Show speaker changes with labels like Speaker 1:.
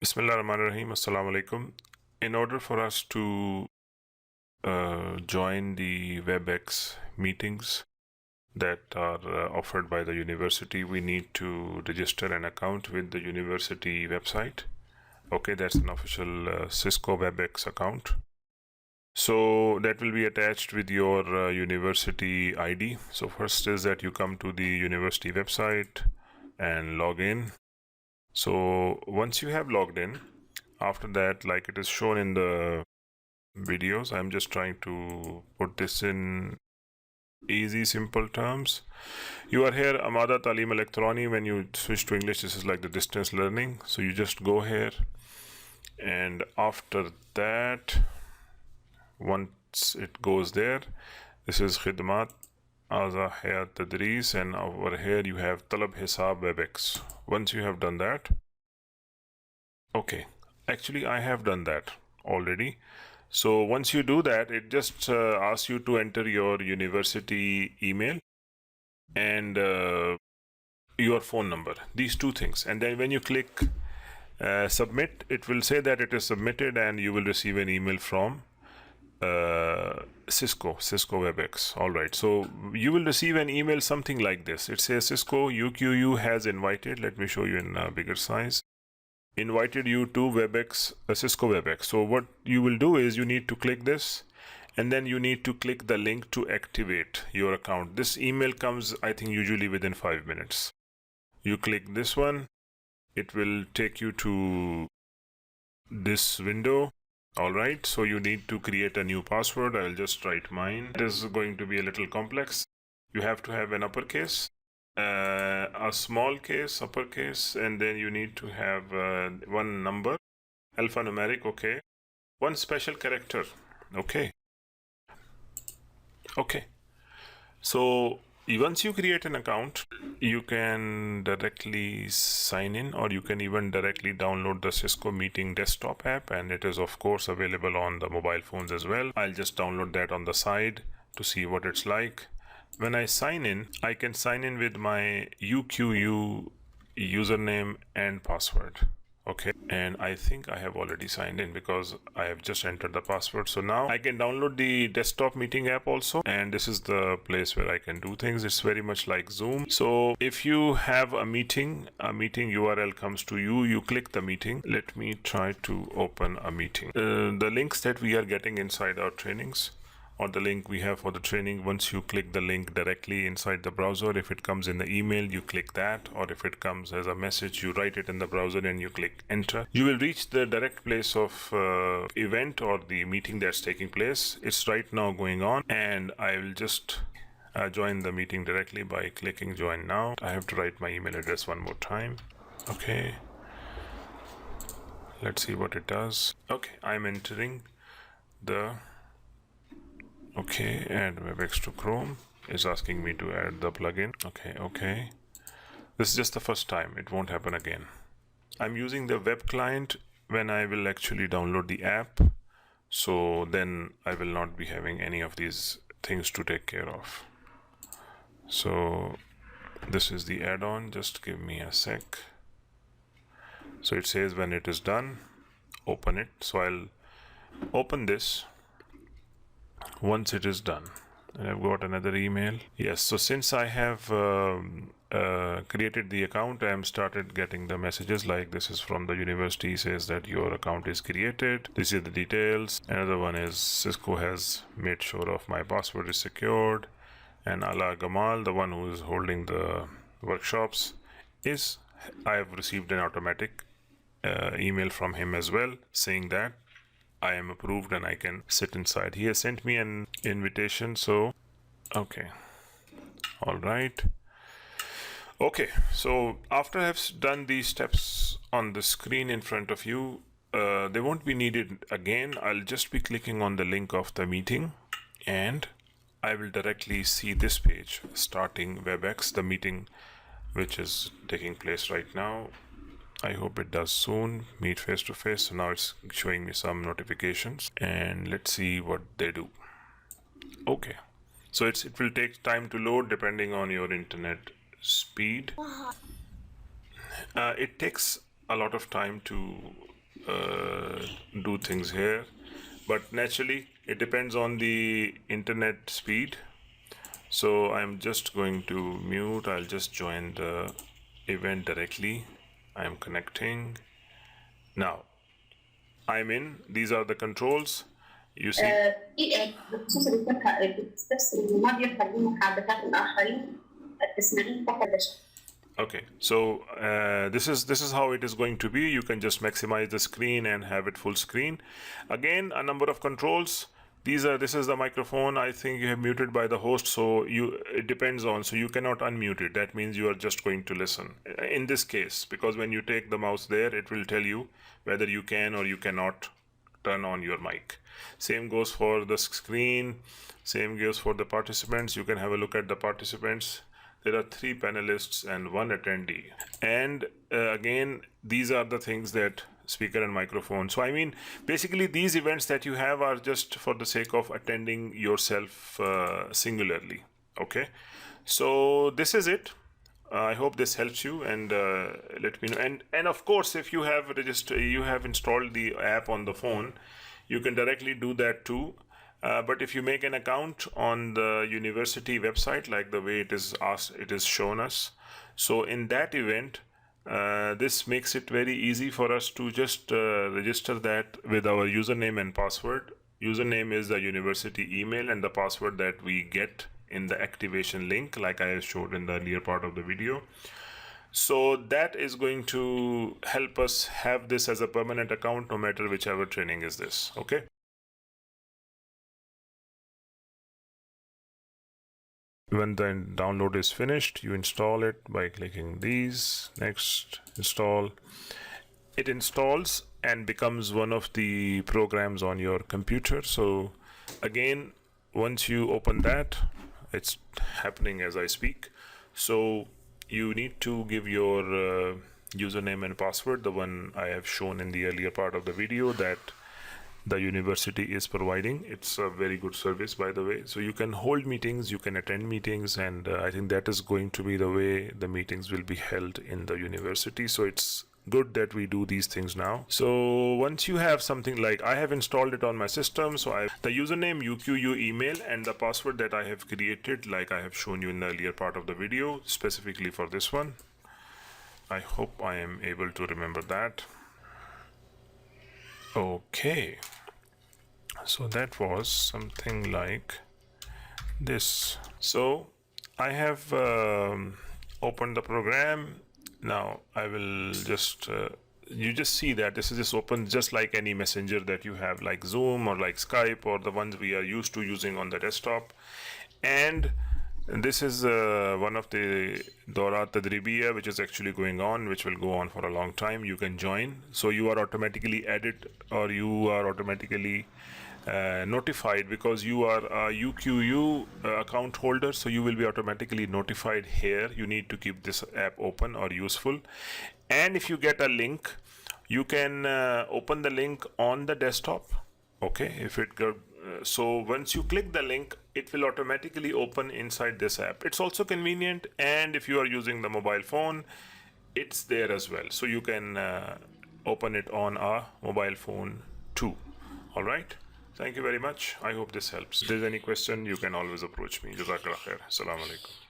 Speaker 1: Bismillahirrahmanirrahim. Assalamu alaikum. In order for us to join the Webex meetings that are offered by the university, we need to register an account with the university website. Okay, that's an official Cisco Webex account. So that will be attached with your university ID. So first is that you come to the university website and log in. So once you have logged in, after that, like it is shown in the videos, I'm just trying to put this in easy, simple terms. You are here, Amada Talim Electroni. When you switch to English, this is like the distance learning. So you just go here, and after that, once it goes there, this is Khidmat Aza Hayat Tadris, and over here you have Talab Hisab Webex. Once you have done that, okay, actually I have done that already. So once you do that, it just asks you to enter your university email and your phone number, these two things. And then when you click submit, it will say that it is submitted and you will receive an email from Cisco Webex. All right, so you will receive an email something like this. It says Cisco UQU has invited. Let me show you in bigger size. Invited you to Webex, Cisco Webex. So what you will do is you need to click this, and then you need to click the link to activate your account. This email comes, I think, usually within 5 minutes. You click this one, it will take you to this window. All right, so you need to create a new password. I'll just write mine. It is going to be a little complex. You have to have an uppercase, a small case, uppercase, and then you need to have one number, alphanumeric, okay, one special character, okay. So once you create an account, you can directly sign in, or you can even directly download the Cisco Meeting desktop app, and it is of course available on the mobile phones as well. I'll just download that on the side to see what it's like. When I sign in, I can sign in with my UQU username and password. Okay, and I think I have already signed in because I have just entered the password. So now I can download the desktop meeting app also, and this is the place where I can do things. It's very much like Zoom. So if you have a meeting URL comes to you, you click the meeting. Let me try to open a meeting. The links that we are getting inside our trainings, or the link we have for the training, once you click the link directly inside the browser, if it comes in the email, you click that, or if it comes as a message, you write it in the browser and you click enter. You will reach the direct place of event or the meeting that's taking place. It's right now going on, and I will just join the meeting directly by clicking join now. I have to write my email address one more time. Okay, let's see what it does. Okay, I'm entering the okay, add Webex to Chrome. Is asking me to add the plugin. Okay. This is just the first time. It won't happen again. I'm using the web client when I will actually download the app. So then I will not be having any of these things to take care of. So this is the add-on. Just give me a sec. So it says when it is done, open it. So I'll open this. Once it is done, and I've got another email. Yes, so since I have created the account, I am started getting the messages like this is from the university, says that your account is created. This is the details. Another one is Cisco has made sure of my password is secured, and Ala Gamal, the one who is holding the workshops, is I have received an automatic email from him as well saying that I am approved and I can sit inside. He has sent me an invitation. So okay, all right. Okay, so after I have done these steps on the screen in front of you, they won't be needed again. I'll just be clicking on the link of the meeting, and I will directly see this page, starting Webex, the meeting which is taking place right now. I hope it does soon, meet face to face. So now it's showing me some notifications, and let's see what they do. Okay, so it will take time to load depending on your internet speed. It takes a lot of time to do things here, but naturally it depends on the internet speed. So I'm just going to mute. I'll just join the event directly. I'm connecting now. I'm in. These are the controls. You see.
Speaker 2: بخصوص اللي بتستفسر ما بيفهم من محادثات الآخرين تسمعين فقط الشيء.
Speaker 1: Okay, so this is how it is going to be. You can just maximize the screen and have it full screen. Again, a number of controls. This is the microphone. I think you have muted by the host, so it depends on. So you cannot unmute it. That means you are just going to listen. In this case, because when you take the mouse there, it will tell you whether you can or you cannot turn on your mic. Same goes for the screen. Same goes for the participants. You can have a look at the participants. There are 3 panelists and 1 attendee. And again, these are the things that speaker and microphone. So I mean, basically these events that you have are just for the sake of attending yourself singularly. Okay. So this is it. I hope this helps you, and let me know. And of course, if you have installed the app on the phone, you can directly do that too. But if you make an account on the university website, like the way it is shown us, so in that event, this makes it very easy for us to just register that with our username and password. Username is the university email, and the password that we get in the activation link, like I showed in the earlier part of the video. So that is going to help us have this as a permanent account, no matter whichever training is this. Okay. When the download is finished, you install it by clicking these. Next, install. It installs and becomes one of the programs on your computer. So again, once you open that, it's happening as I speak. So you need to give your username and password, the one I have shown in the earlier part of the video that the university is providing. It's a very good service, by the way. So you can hold meetings, you can attend meetings, and I think that is going to be the way the meetings will be held in the university. So it's good that we do these things now. So once you have something like, I have installed it on my system, so the username, UQU email, and the password that I have created, like I have shown you in the earlier part of the video, specifically for this one. I hope I am able to remember that. Okay, so that was something like this. So I have opened the program. Now I will just you just see that this is just open just like any messenger that you have, like Zoom or like Skype or the ones we are used to using on the desktop. And this is one of the Daurat Tadribiya, which is actually going on, which will go on for a long time. You can join. So you are automatically added, or you are automatically notified, because you are a UQU account holder. So you will be automatically notified here. You need to keep this app open or useful. And if you get a link, you can open the link on the desktop. Okay, if it got so once you click the link, it will automatically open inside this app. It's also convenient, and if you are using the mobile phone, it's there as well. So you can open it on a mobile phone too. All right. Thank you very much. I hope this helps. If there's any question, you can always approach me. Jazakallah khair. Assalamu alaikum.